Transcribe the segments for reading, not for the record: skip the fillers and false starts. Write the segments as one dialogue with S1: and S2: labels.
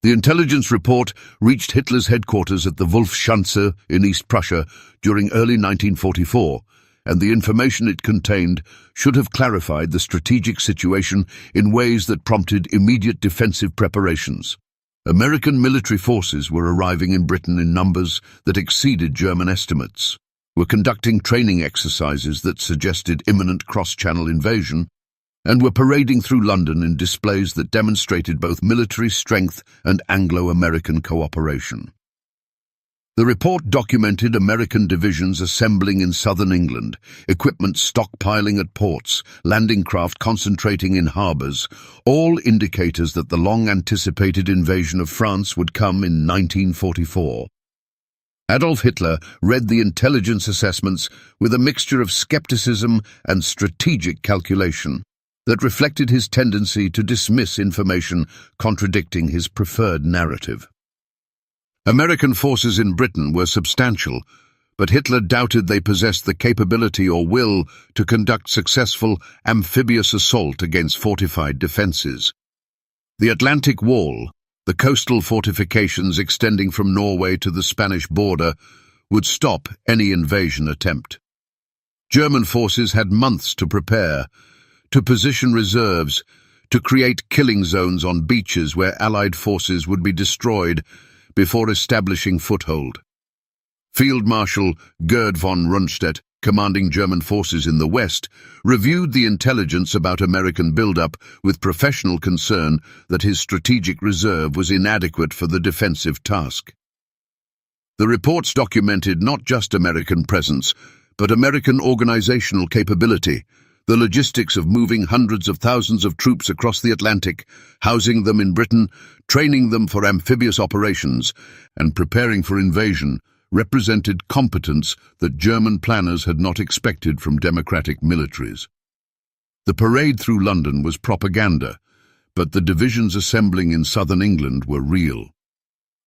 S1: The intelligence report reached Hitler's headquarters at the Wolfschanze in East Prussia during early 1944, and the information it contained should have clarified the strategic situation in ways that prompted immediate defensive preparations. American military forces were arriving in Britain in numbers that exceeded German estimates, were conducting training exercises that suggested imminent cross-channel invasion, and were parading through London in displays that demonstrated both military strength and Anglo-American cooperation. The report documented American divisions assembling in southern England, equipment stockpiling at ports, landing craft concentrating in harbours, all indicators that the long-anticipated invasion of France would come in 1944. Adolf Hitler read the intelligence assessments with a mixture of skepticism and strategic calculation that reflected his tendency to dismiss information contradicting his preferred narrative. American forces in Britain were substantial, but Hitler doubted they possessed the capability or will to conduct successful amphibious assault against fortified defences. The Atlantic Wall, the coastal fortifications extending from Norway to the Spanish border, would stop any invasion attempt. German forces had months to prepare, to position reserves, to create killing zones on beaches where Allied forces would be destroyed before establishing foothold. Field Marshal Gerd von Rundstedt, commanding German forces in the West, reviewed the intelligence about American buildup with professional concern that his strategic reserve was inadequate for the defensive task. The reports documented not just American presence, but American organizational capability, the logistics of moving hundreds of thousands of troops across the Atlantic, housing them in Britain, training them for amphibious operations, and preparing for invasion, represented competence that German planners had not expected from democratic militaries. The parade through London was propaganda, but the divisions assembling in southern England were real.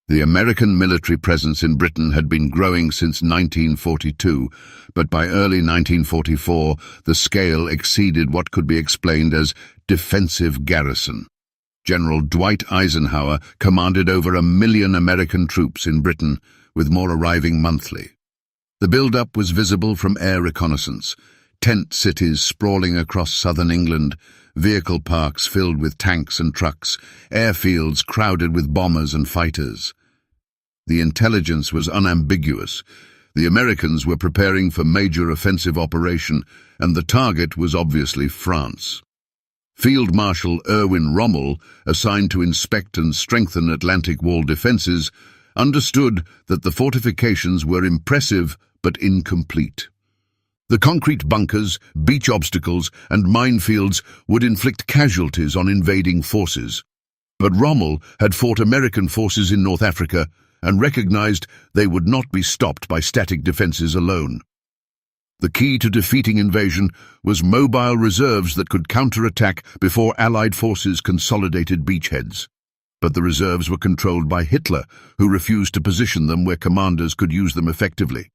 S1: The American military presence in Britain had been growing since 1942, but by early 1944 the scale exceeded what could be explained as defensive garrison. General Dwight Eisenhower commanded over 1 million American troops in Britain, with more arriving monthly. The build-up was visible from air reconnaissance, tent cities sprawling across southern England, vehicle parks filled with tanks and trucks, airfields crowded with bombers and fighters. The intelligence was unambiguous. The Americans were preparing for major offensive operation, and the target was obviously France. Field Marshal Erwin Rommel, assigned to inspect and strengthen Atlantic Wall defences, understood that the fortifications were impressive but incomplete. The concrete bunkers, beach obstacles, and minefields would inflict casualties on invading forces. But Rommel had fought American forces in North Africa and recognized they would not be stopped by static defenses alone. The key to defeating invasion was mobile reserves that could counterattack before Allied forces consolidated beachheads. But the reserves were controlled by Hitler, who refused to position them where commanders could use them effectively.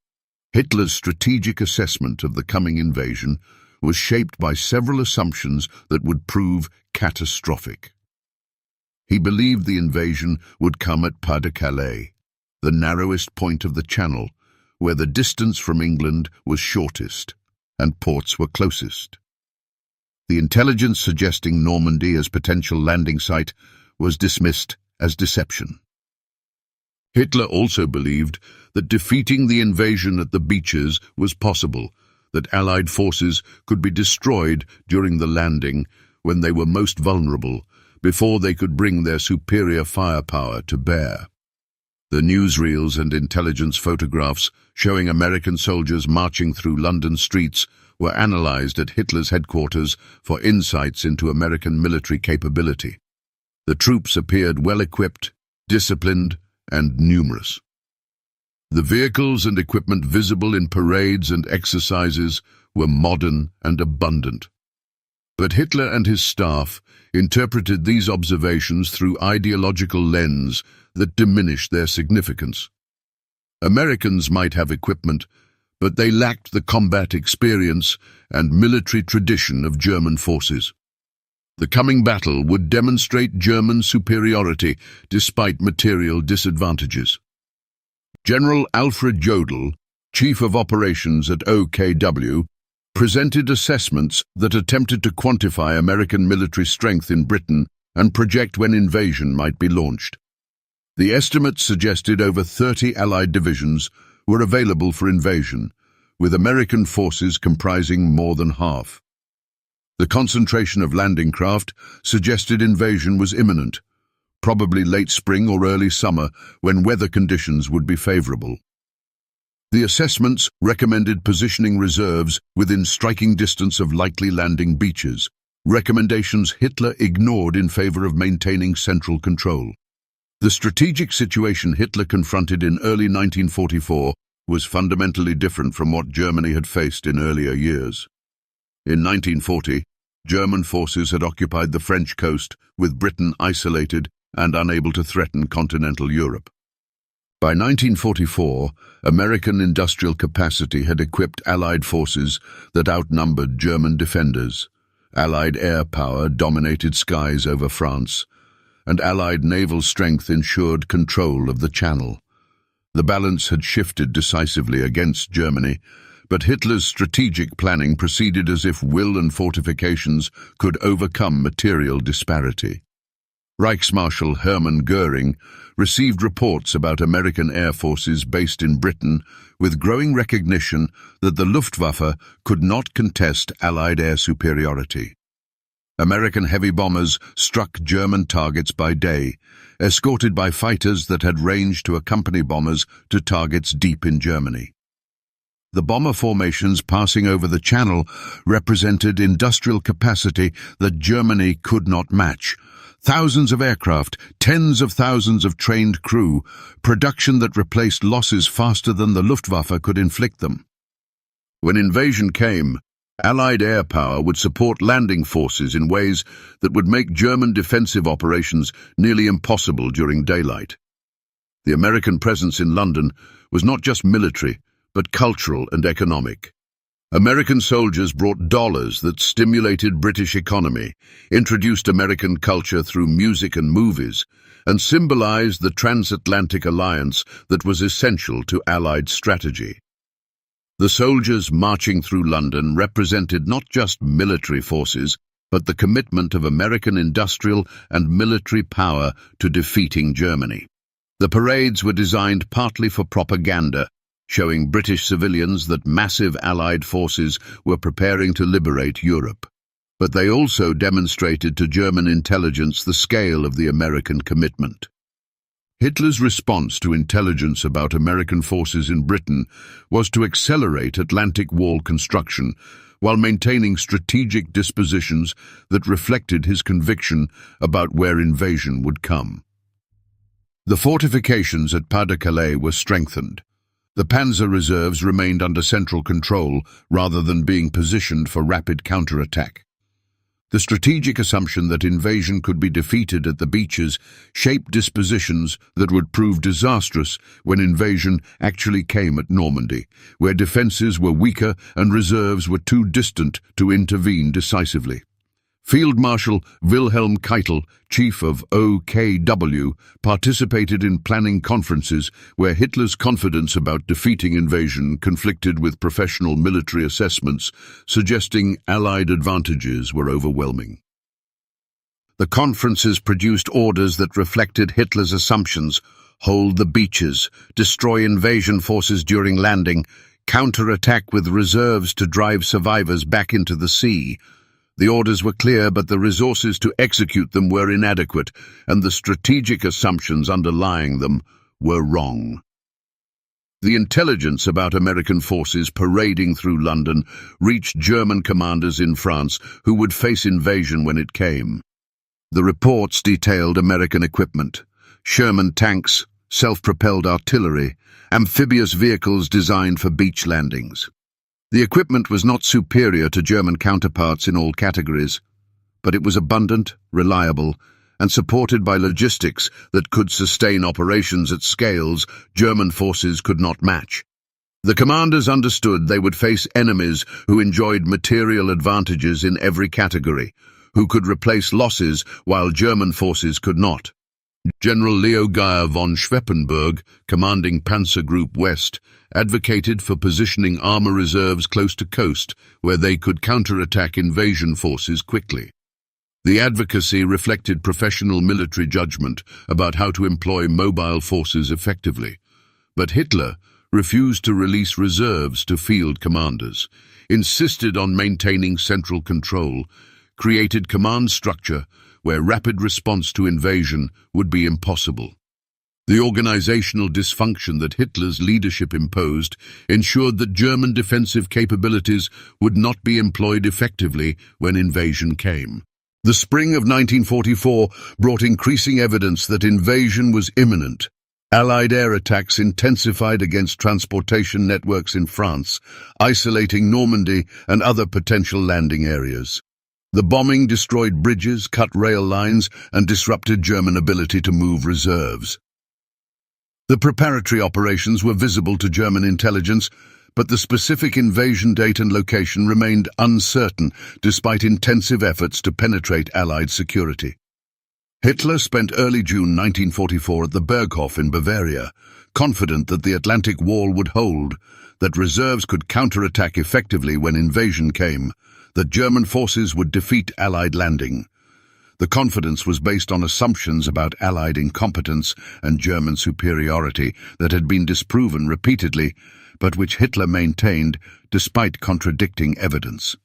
S1: Hitler's strategic assessment of the coming invasion was shaped by several assumptions that would prove catastrophic. He believed the invasion would come at Pas-de-Calais, the narrowest point of the Channel, where the distance from England was shortest and ports were closest. The intelligence suggesting Normandy as potential landing site was dismissed as deception. Hitler also believed that defeating the invasion at the beaches was possible, that Allied forces could be destroyed during the landing when they were most vulnerable, before they could bring their superior firepower to bear. The newsreels and intelligence photographs showing American soldiers marching through London streets were analyzed at Hitler's headquarters for insights into American military capability. The troops appeared well-equipped, disciplined, and numerous. The vehicles and equipment visible in parades and exercises were modern and abundant. But Hitler and his staff interpreted these observations through ideological lens that diminished their significance. Americans might have equipment, but they lacked the combat experience and military tradition of German forces. The coming battle would demonstrate German superiority despite material disadvantages. General Alfred Jodl, Chief of Operations at OKW, presented assessments that attempted to quantify American military strength in Britain and project when invasion might be launched. The estimates suggested over 30 Allied divisions were available for invasion, with American forces comprising more than half. The concentration of landing craft suggested invasion was imminent, probably late spring or early summer when weather conditions would be favorable. The assessments recommended positioning reserves within striking distance of likely landing beaches, recommendations Hitler ignored in favor of maintaining central control. The strategic situation Hitler confronted in early 1944 was fundamentally different from what Germany had faced in earlier years. In 1940, German forces had occupied the French coast, with Britain isolated and unable to threaten continental Europe. By 1944, American industrial capacity had equipped Allied forces that outnumbered German defenders. Allied air power dominated skies over France, and Allied naval strength ensured control of the Channel. The balance had shifted decisively against Germany, but Hitler's strategic planning proceeded as if will and fortifications could overcome material disparity. Reichsmarshal Hermann Göring received reports about American air forces based in Britain with growing recognition that the Luftwaffe could not contest Allied air superiority. American heavy bombers struck German targets by day, escorted by fighters that had range to accompany bombers to targets deep in Germany. The bomber formations passing over the Channel represented industrial capacity that Germany could not match. Thousands of aircraft, tens of thousands of trained crew, production that replaced losses faster than the Luftwaffe could inflict them. When invasion came, Allied air power would support landing forces in ways that would make German defensive operations nearly impossible during daylight. The American presence in London was not just military, but cultural and economic. American soldiers brought dollars that stimulated British economy, introduced American culture through music and movies, and symbolized the transatlantic alliance that was essential to Allied strategy. The soldiers marching through London represented not just military forces, but the commitment of American industrial and military power to defeating Germany. The parades were designed partly for propaganda, showing British civilians that massive Allied forces were preparing to liberate Europe. But they also demonstrated to German intelligence the scale of the American commitment. Hitler's response to intelligence about American forces in Britain was to accelerate Atlantic Wall construction while maintaining strategic dispositions that reflected his conviction about where invasion would come. The fortifications at Pas-de-Calais were strengthened. The panzer reserves remained under central control rather than being positioned for rapid counterattack. The strategic assumption that invasion could be defeated at the beaches shaped dispositions that would prove disastrous when invasion actually came at Normandy, where defences were weaker and reserves were too distant to intervene decisively. Field Marshal Wilhelm Keitel, chief of OKW, participated in planning conferences where Hitler's confidence about defeating invasion conflicted with professional military assessments, suggesting Allied advantages were overwhelming. The conferences produced orders that reflected Hitler's assumptions: hold the beaches, destroy invasion forces during landing, counterattack with reserves to drive survivors back into the sea. The orders were clear, but the resources to execute them were inadequate, and the strategic assumptions underlying them were wrong. The intelligence about American forces parading through London reached German commanders in France who would face invasion when it came. The reports detailed American equipment: Sherman tanks, self-propelled artillery, amphibious vehicles designed for beach landings. The equipment was not superior to German counterparts in all categories, but it was abundant, reliable, and supported by logistics that could sustain operations at scales German forces could not match. The commanders understood they would face enemies who enjoyed material advantages in every category, who could replace losses while German forces could not. General Leo Geyer von Schweppenberg, commanding Panzer Group West, advocated for positioning armor reserves close to coast where they could counterattack invasion forces quickly. The advocacy reflected professional military judgment about how to employ mobile forces effectively. But Hitler refused to release reserves to field commanders, insisted on maintaining central control, created command structure where rapid response to invasion would be impossible. The organizational dysfunction that Hitler's leadership imposed ensured that German defensive capabilities would not be employed effectively when invasion came. The spring of 1944 brought increasing evidence that invasion was imminent. Allied air attacks intensified against transportation networks in France, isolating Normandy and other potential landing areas. The bombing destroyed bridges, cut rail lines, and disrupted German ability to move reserves. The preparatory operations were visible to German intelligence, but the specific invasion date and location remained uncertain despite intensive efforts to penetrate Allied security. Hitler spent early June 1944 at the Berghof in Bavaria, confident that the Atlantic Wall would hold, that reserves could counterattack effectively when invasion came, that German forces would defeat Allied landing. The confidence was based on assumptions about Allied incompetence and German superiority that had been disproven repeatedly, but which Hitler maintained despite contradicting evidence.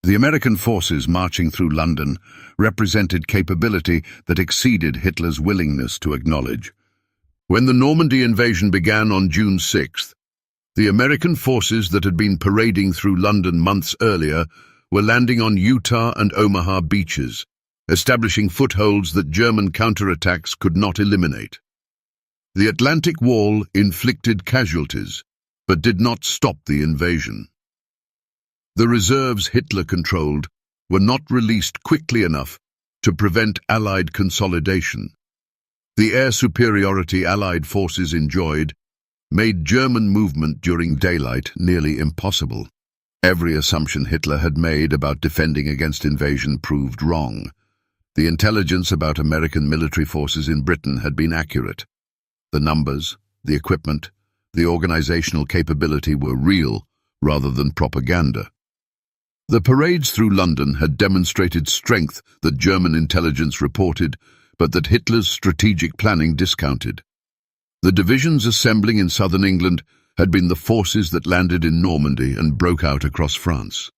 S1: The American forces marching through London represented capability that exceeded Hitler's willingness to acknowledge. When the Normandy invasion began on June 6th, the American forces that had been parading through London months earlier were landing on Utah and Omaha beaches, establishing footholds that German counterattacks could not eliminate. The Atlantic Wall inflicted casualties, but did not stop the invasion. The reserves Hitler controlled were not released quickly enough to prevent Allied consolidation. The air superiority Allied forces enjoyed made German movement during daylight nearly impossible. Every assumption Hitler had made about defending against invasion proved wrong. The intelligence about American military forces in Britain had been accurate. The numbers, the equipment, the organizational capability were real rather than propaganda. The parades through London had demonstrated strength that German intelligence reported, but that Hitler's strategic planning discounted. The divisions assembling in southern England had been the forces that landed in Normandy and broke out across France.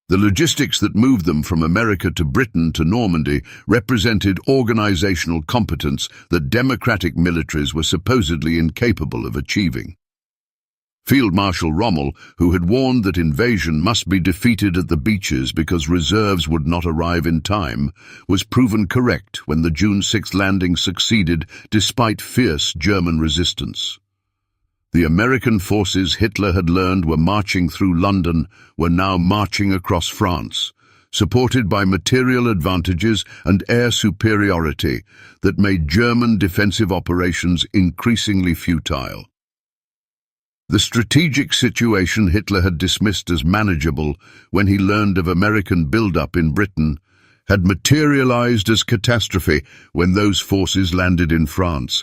S1: The logistics that moved them from America to Britain to Normandy represented organizational competence that democratic militaries were supposedly incapable of achieving. Field Marshal Rommel, who had warned that invasion must be defeated at the beaches because reserves would not arrive in time, was proven correct when the June 6 landing succeeded despite fierce German resistance. The American forces Hitler had learned were marching through London were now marching across France, supported by material advantages and air superiority that made German defensive operations increasingly futile. The strategic situation Hitler had dismissed as manageable when he learned of American buildup in Britain had materialized as catastrophe when those forces landed in France.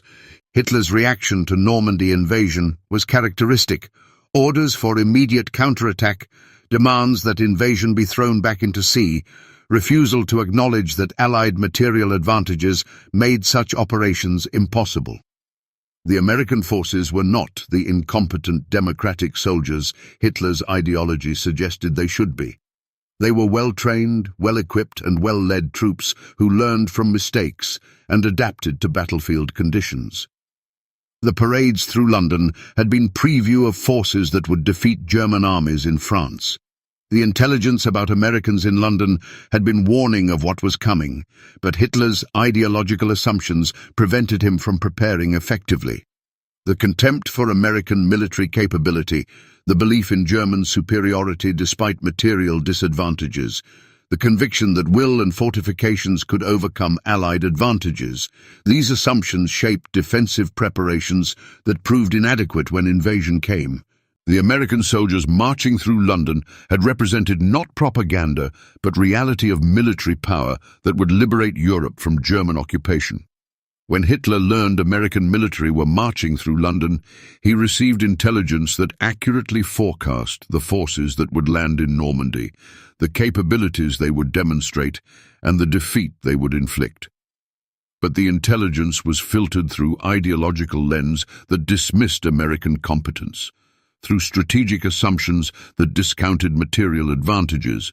S1: Hitler's reaction to Normandy invasion was characteristic. Orders for immediate counterattack, demands that invasion be thrown back into sea, refusal to acknowledge that Allied material advantages made such operations impossible. The American forces were not the incompetent democratic soldiers Hitler's ideology suggested they should be. They were well-trained, well-equipped and well-led troops who learned from mistakes and adapted to battlefield conditions. The parades through London had been preview of forces that would defeat German armies in France. The intelligence about Americans in London had been warning of what was coming, but Hitler's ideological assumptions prevented him from preparing effectively. The contempt for American military capability, the belief in German superiority despite material disadvantages, the conviction that will and fortifications could overcome Allied advantages, these assumptions shaped defensive preparations that proved inadequate when invasion came. The American soldiers marching through London had represented not propaganda, but reality of military power that would liberate Europe from German occupation. When Hitler learned American military were marching through London, he received intelligence that accurately forecast the forces that would land in Normandy, the capabilities they would demonstrate, and the defeat they would inflict. But the intelligence was filtered through ideological lens that dismissed American competence, through strategic assumptions that discounted material advantages,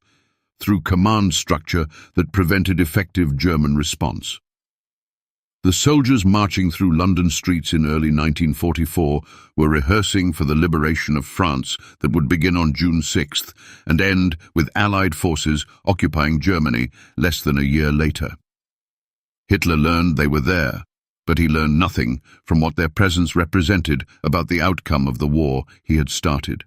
S1: through command structure that prevented effective German response. The soldiers marching through London streets in early 1944 were rehearsing for the liberation of France that would begin on June 6th and end with Allied forces occupying Germany less than a year later. Hitler learned they were there, but he learned nothing from what their presence represented about the outcome of the war he had started.